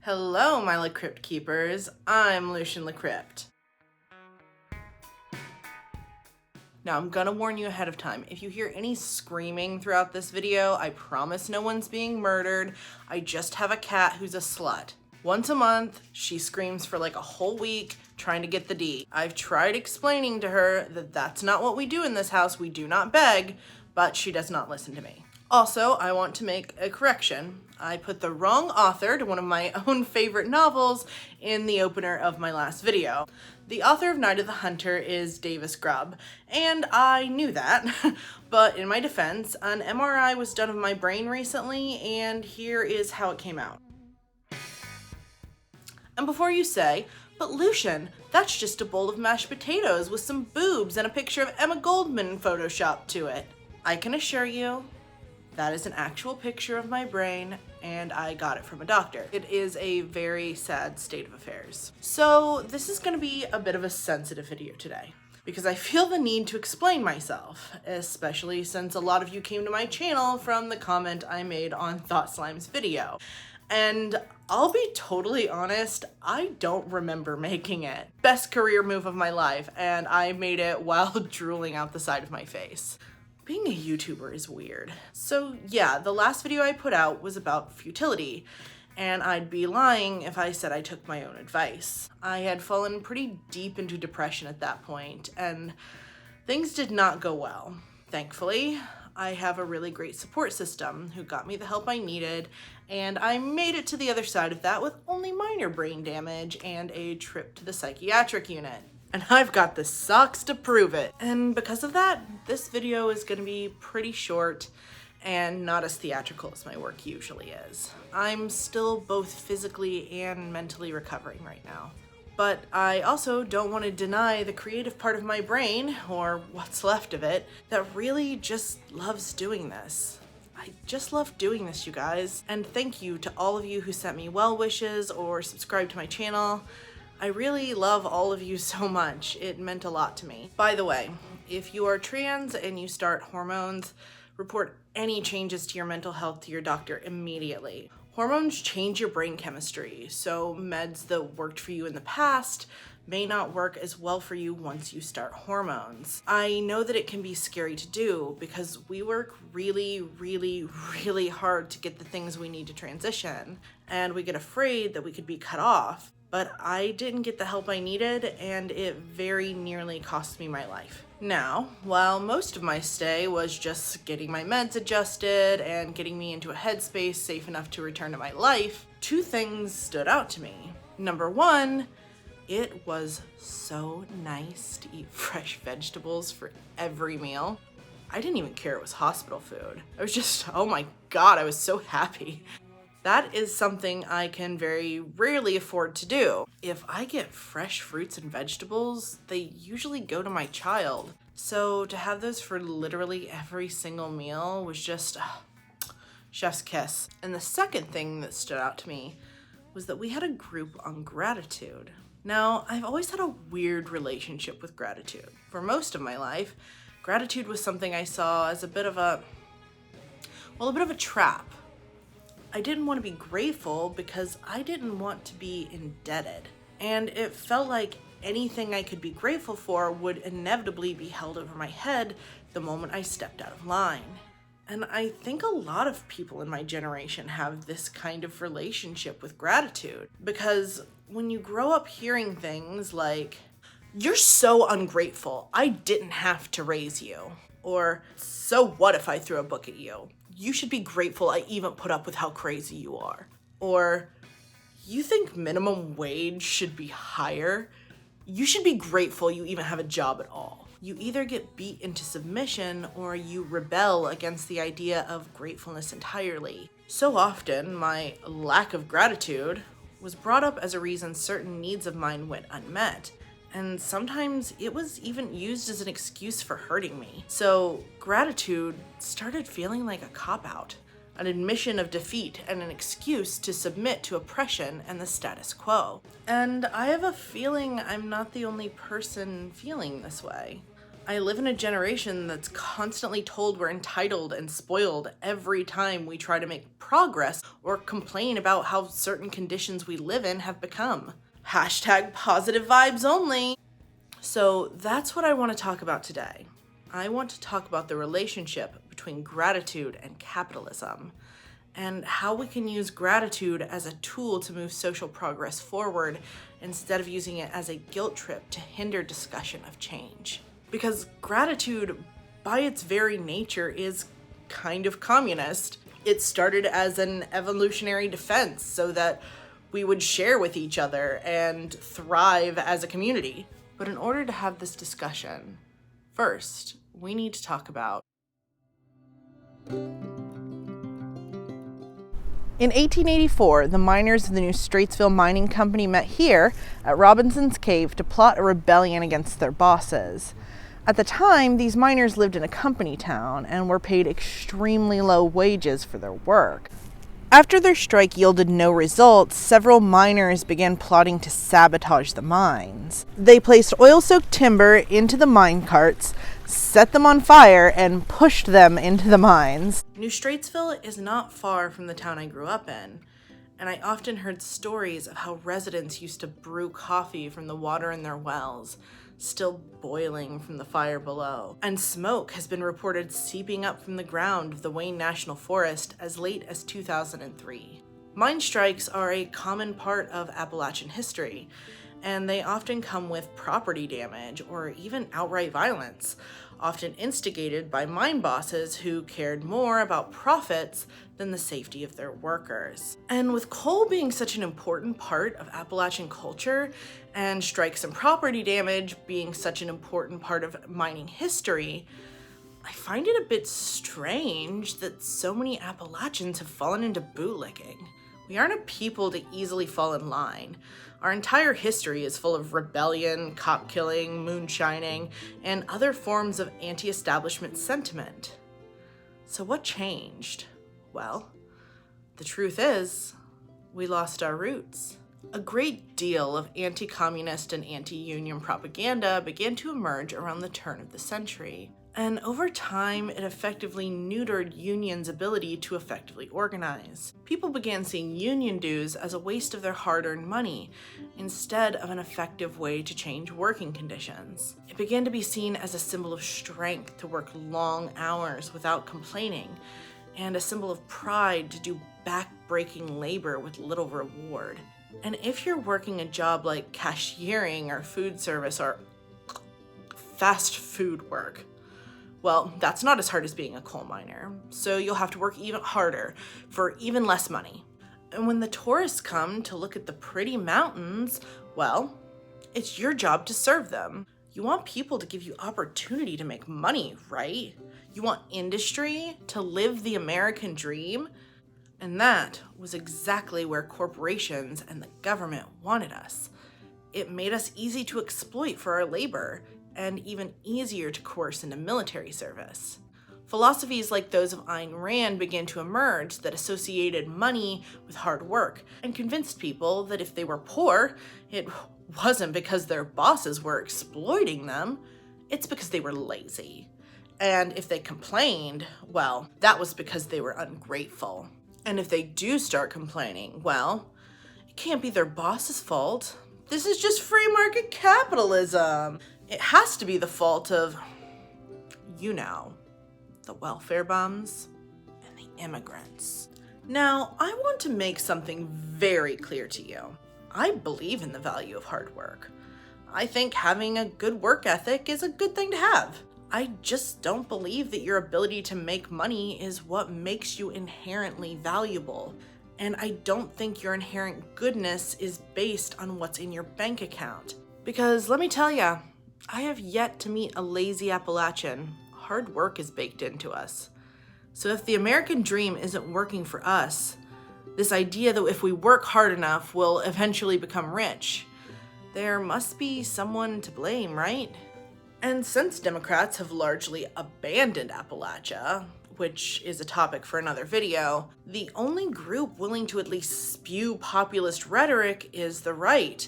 Hello, my Lacrypt keepers. I'm lucienlacrypt. Now, I'm gonna warn you ahead of time. If you hear any screaming throughout this video, I promise no one's being murdered. I just have a cat who's a slut. Once a month, she screams for like a whole week trying to get the D. I've tried explaining to her that that's not what we do in this house. We do not beg, but she does not listen to me. Also, I want to make a correction. I put the wrong author to one of my own favorite novels in the opener of my last video. The author of Night of the Hunter is Davis Grubb, and I knew that, but in my defense, an MRI was done of my brain recently, and here is how it came out. And before you say, but Lucien, that's just a bowl of mashed potatoes with some boobs and a picture of Emma Goldman photoshopped to it. I can assure you, that is an actual picture of my brain, and I got it from a doctor. It is a very sad state of affairs. So this is gonna be a bit of a sensitive video today, because I feel the need to explain myself, especially since a lot of you came to my channel from the comment I made on Thought Slime's video. And I'll be totally honest, I don't remember making it. Best career move of my life, and I made it while drooling out the side of my face. Being a YouTuber is weird. So yeah, the last video I put out was about futility, and I'd be lying if I said I took my own advice. I had fallen pretty deep into depression at that point, and things did not go well. Thankfully, I have a really great support system who got me the help I needed, and I made it to the other side of that with only minor brain damage and a trip to the psychiatric unit. And I've got the socks to prove it. And because of that, this video is gonna be pretty short and not as theatrical as my work usually is. I'm still both physically and mentally recovering right now. But I also don't want to deny the creative part of my brain, or what's left of it, that really just loves doing this. I just love doing this, you guys. And thank you to all of you who sent me well wishes or subscribed to my channel. I really love all of you so much. It meant a lot to me. By the way, if you are trans and you start hormones, report any changes to your mental health to your doctor immediately. Hormones change your brain chemistry, so meds that worked for you in the past may not work as well for you once you start hormones. I know that it can be scary to do because we work really, really, really hard to get the things we need to transition, and we get afraid that we could be cut off. But I didn't get the help I needed, and it very nearly cost me my life. Now, while most of my stay was just getting my meds adjusted and getting me into a headspace safe enough to return to my life, two things stood out to me. Number one, it was so nice to eat fresh vegetables for every meal. I didn't even care it was hospital food. I was just, oh my God, I was so happy. That is something I can very rarely afford to do. If I get fresh fruits and vegetables, they usually go to my child. So to have those for literally every single meal was just chef's kiss. And the second thing that stood out to me was that we had a group on gratitude. Now, I've always had a weird relationship with gratitude. For most of my life, gratitude was something I saw as a bit of a trap. I didn't want to be grateful because I didn't want to be indebted. And it felt like anything I could be grateful for would inevitably be held over my head the moment I stepped out of line. And I think a lot of people in my generation have this kind of relationship with gratitude, because when you grow up hearing things like, "You're so ungrateful, I didn't have to raise you," or "So what if I threw a book at you? You should be grateful I even put up with how crazy you are," or "You think minimum wage should be higher? You should be grateful you even have a job at all." You either get beat into submission or you rebel against the idea of gratefulness entirely. So often, my lack of gratitude was brought up as a reason certain needs of mine went unmet. And sometimes it was even used as an excuse for hurting me. So gratitude started feeling like a cop-out, an admission of defeat and an excuse to submit to oppression and the status quo. And I have a feeling I'm not the only person feeling this way. I live in a generation that's constantly told we're entitled and spoiled every time we try to make progress or complain about how certain conditions we live in have become. Hashtag positive vibes only. So that's what I want to talk about today. I want to talk about the relationship between gratitude and capitalism, and how we can use gratitude as a tool to move social progress forward instead of using it as a guilt trip to hinder discussion of change. Because gratitude, by its very nature, is kind of communist. It started as an evolutionary defense so that we would share with each other and thrive as a community. But in order to have this discussion, first, we need to talk about. In 1884, the miners of the new Straitsville mining company met here at Robinson's Cave to plot a rebellion against their bosses. At the time, these miners lived in a company town and were paid extremely low wages for their work. After their strike yielded no results, several miners began plotting to sabotage the mines. They placed oil-soaked timber into the mine carts, set them on fire, and pushed them into the mines. New Straitsville is not far from the town I grew up in, and I often heard stories of how residents used to brew coffee from the water in their wells, still boiling from the fire below. And smoke has been reported seeping up from the ground of the Wayne National Forest as late as 2003. Mine strikes are a common part of Appalachian history, and they often come with property damage or even outright violence, often instigated by mine bosses who cared more about profits than the safety of their workers. And with coal being such an important part of Appalachian culture, and strikes and property damage being such an important part of mining history, I find it a bit strange that so many Appalachians have fallen into bootlicking. We aren't a people to easily fall in line. Our entire history is full of rebellion, cop killing, moonshining, and other forms of anti-establishment sentiment. So what changed? Well, the truth is, we lost our roots. A great deal of anti-communist and anti-union propaganda began to emerge around the turn of the century. And over time, it effectively neutered unions' ability to effectively organize. People began seeing union dues as a waste of their hard-earned money, instead of an effective way to change working conditions. It began to be seen as a symbol of strength to work long hours without complaining, and a symbol of pride to do back-breaking labor with little reward. And if you're working a job like cashiering or food service or fast food work, well, that's not as hard as being a coal miner, so you'll have to work even harder for even less money. And when the tourists come to look at the pretty mountains, well, it's your job to serve them. You want people to give you opportunity to make money, right? You want industry to live the American dream? And that was exactly where corporations and the government wanted us. It made us easy to exploit for our labor, and even easier to coerce into military service. Philosophies like those of Ayn Rand began to emerge that associated money with hard work and convinced people that if they were poor, it wasn't because their bosses were exploiting them, it's because they were lazy. And if they complained, well, that was because they were ungrateful. And if they do start complaining, well, it can't be their boss's fault. This is just free market capitalism. It has to be the fault of, the welfare bums and the immigrants. Now, I want to make something very clear to you. I believe in the value of hard work. I think having a good work ethic is a good thing to have. I just don't believe that your ability to make money is what makes you inherently valuable. And I don't think your inherent goodness is based on what's in your bank account. Because let me tell ya, I have yet to meet a lazy Appalachian. Hard work is baked into us. So if the American dream isn't working for us, this idea that if we work hard enough, we'll eventually become rich, there must be someone to blame, right? And since Democrats have largely abandoned Appalachia, which is a topic for another video, the only group willing to at least spew populist rhetoric is the right.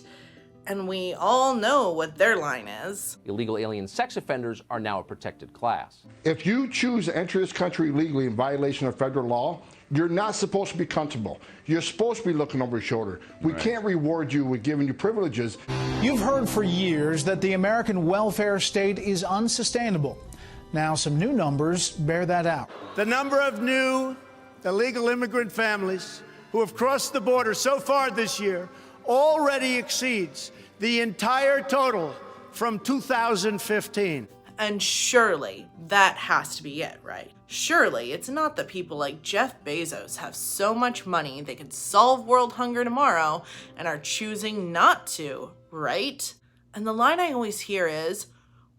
And we all know what their line is. Illegal alien sex offenders are now a protected class. If you choose to enter this country illegally in violation of federal law, you're not supposed to be comfortable. You're supposed to be looking over your shoulder. We can't reward you with giving you privileges. You've heard for years that the American welfare state is unsustainable. Now some new numbers bear that out. The number of new illegal immigrant families who have crossed the border so far this year already exceeds the entire total from 2015. And surely that has to be it, right? Surely it's not that people like Jeff Bezos have so much money they could solve world hunger tomorrow and are choosing not to, right? And the line I always hear is,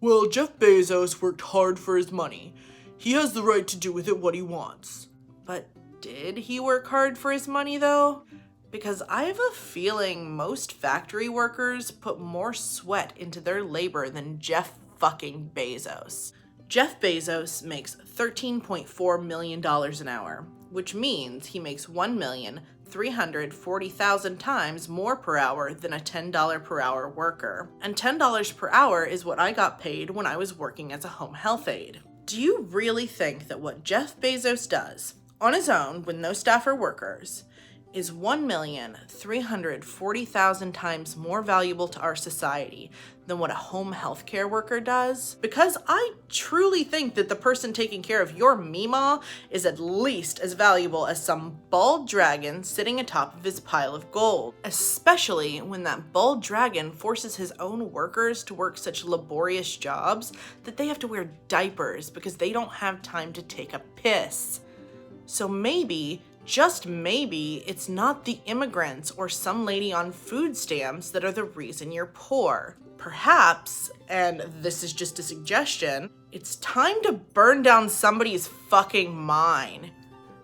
well, Jeff Bezos worked hard for his money. He has the right to do with it what he wants. But did he work hard for his money though? Because I have a feeling most factory workers put more sweat into their labor than Jeff fucking Bezos. Jeff Bezos makes $13.4 million an hour, which means he makes 1,340,000 times more per hour than a $10 per hour worker. And $10 per hour is what I got paid when I was working as a home health aide. Do you really think that what Jeff Bezos does, on his own with no staff or workers, is 1,340,000 times more valuable to our society than what a home healthcare worker does? Because I truly think that the person taking care of your Meemaw is at least as valuable as some bald dragon sitting atop of his pile of gold. Especially when that bald dragon forces his own workers to work such laborious jobs that they have to wear diapers because they don't have time to take a piss. So maybe, just maybe, it's not the immigrants or some lady on food stamps that are the reason you're poor. Perhaps, and this is just a suggestion, it's time to burn down somebody's fucking mine.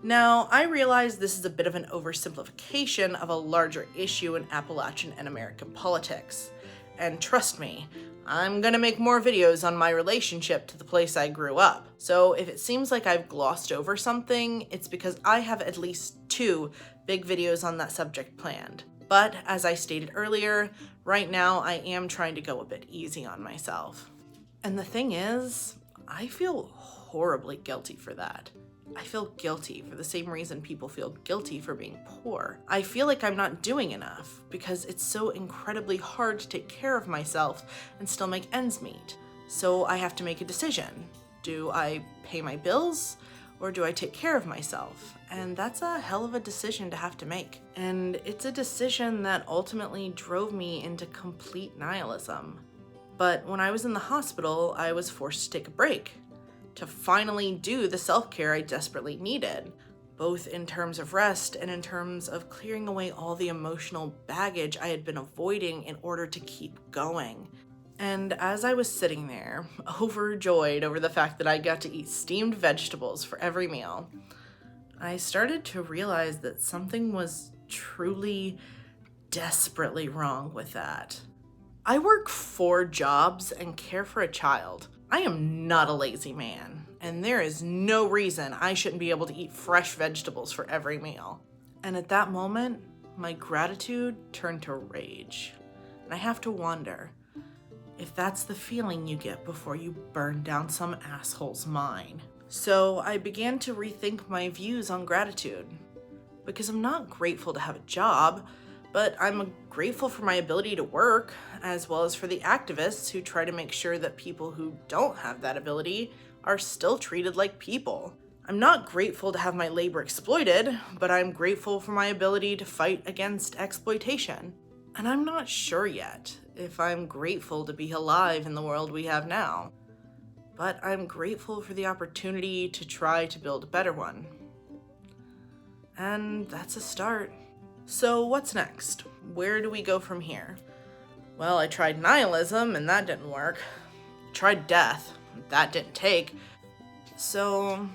Now, I realize this is a bit of an oversimplification of a larger issue in Appalachian and American politics. And trust me, I'm gonna make more videos on my relationship to the place I grew up. So if it seems like I've glossed over something, it's because I have at least 2 big videos on that subject planned. But as I stated earlier, right now I am trying to go a bit easy on myself. And the thing is, I feel horribly guilty for that. I feel guilty for the same reason people feel guilty for being poor. I feel like I'm not doing enough because it's so incredibly hard to take care of myself and still make ends meet. So I have to make a decision. Do I pay my bills or do I take care of myself? And that's a hell of a decision to have to make. And it's a decision that ultimately drove me into complete nihilism. But when I was in the hospital, I was forced to take a break to finally do the self-care I desperately needed, both in terms of rest and in terms of clearing away all the emotional baggage I had been avoiding in order to keep going. And as I was sitting there, overjoyed over the fact that I got to eat steamed vegetables for every meal, I started to realize that something was truly, desperately wrong with that. I work 4 jobs and care for a child. I am not a lazy man, and there is no reason I shouldn't be able to eat fresh vegetables for every meal. And at that moment, my gratitude turned to rage. And I have to wonder if that's the feeling you get before you burn down some asshole's mine. So I began to rethink my views on gratitude, because I'm not grateful to have a job, but I'm grateful for my ability to work, as well as for the activists who try to make sure that people who don't have that ability are still treated like people. I'm not grateful to have my labor exploited, but I'm grateful for my ability to fight against exploitation. And I'm not sure yet if I'm grateful to be alive in the world we have now, but I'm grateful for the opportunity to try to build a better one. And that's a start. So what's next? Where do we go from here? Well, I tried nihilism and that didn't work. I tried death. That didn't take. So,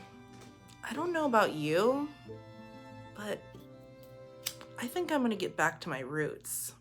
I don't know about you, but I think I'm gonna get back to my roots.